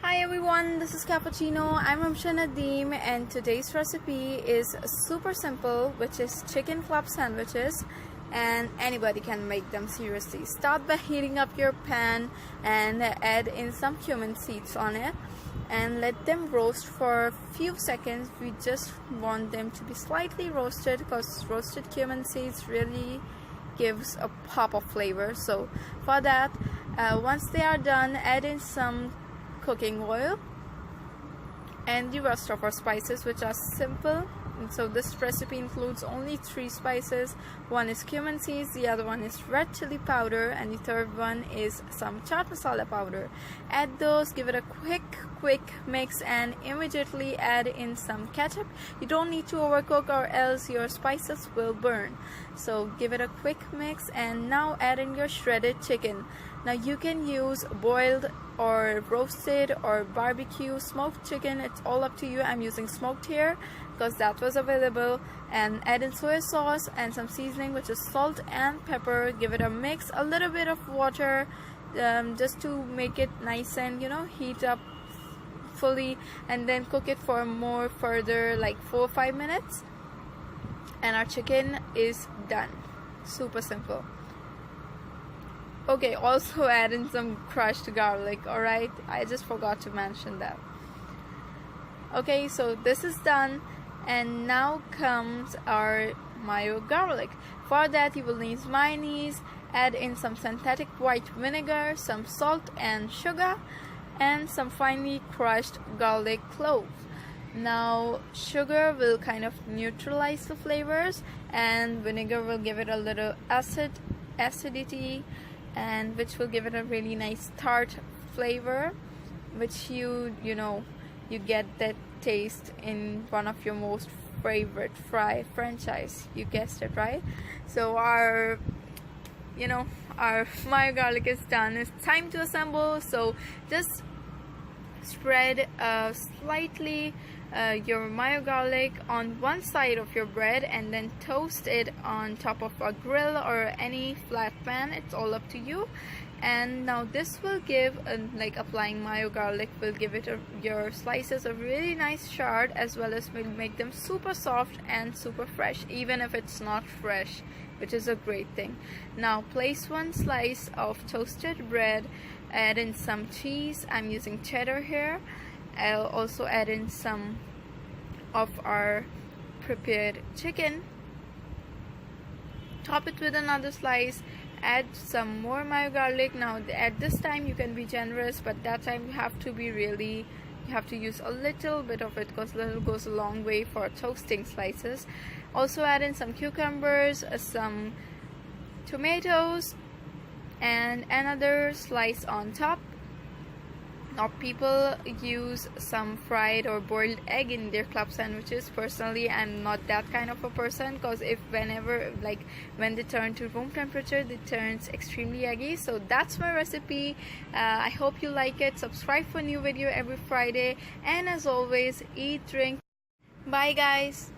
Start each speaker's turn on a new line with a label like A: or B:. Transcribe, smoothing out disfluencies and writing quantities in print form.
A: Hi everyone, this is Cappuccino. I'm Ramshan Nadeem and today's recipe is super simple, which is chicken club sandwiches, and anybody can make them. Seriously, start by heating up your pan and add in some cumin seeds on it and let them roast for a few seconds. We just want them to be slightly roasted because roasted cumin seeds really gives a pop of flavor. So for that, once they are done, add in some cooking oil and the rest of our spices, which are simple. And so this recipe includes only 3 spices. One is cumin seeds, the other one is red chili powder, and the third one is some chaat masala powder. Add those, give it a quick mix, and immediately add in some ketchup. You don't need to overcook or else your spices will burn. So give it a quick mix and now add in your shredded chicken. Now you can use boiled or roasted or barbecue smoked chicken. It's all up to you. I'm using smoked here because that was available. And add in soy sauce and some seasoning, which is salt and pepper. Give it a mix, a little bit of water just to make it nice and heat up fully, and then cook it for more further like 4 or 5 minutes and our chicken is done. Super simple. Okay, also add in some crushed garlic. Alright, I just forgot to mention that. Okay, so this is done, and now comes our mayo garlic. For that you will need mayonnaise, add in some synthetic white vinegar, some salt and sugar, and some finely crushed garlic clove. Now sugar will kind of neutralize the flavors and vinegar will give it a little acidity, and which will give it a really nice tart flavor, which you get that taste in one of your most favorite franchise. You guessed it, right? So our mayo garlic is done. It's time to assemble. So just spread slightly your mayo garlic on one side of your bread and then toast it on top of a grill or any flat pan. It's all up to you. And now this will give like applying mayo garlic will give it your slices a really nice shard, as well as will make them super soft and super fresh, even if it's not fresh, which is a great thing. Now place one slice of toasted bread, add in some cheese. I'm using cheddar here. I'll also add in some of our prepared chicken, top it with another slice, add some more mayo garlic. Now at this time you can be generous, but that time you have to use a little bit of it because little goes a long way for toasting slices. Also add in some cucumbers, some tomatoes, and another slice on top. Now people use some fried or boiled egg in their club sandwiches. Personally, I'm not that kind of a person, because when they turn to room temperature, it turns extremely eggy. So that's my recipe. I hope you like it. Subscribe for new video every Friday, and as always, eat, drink. Bye guys.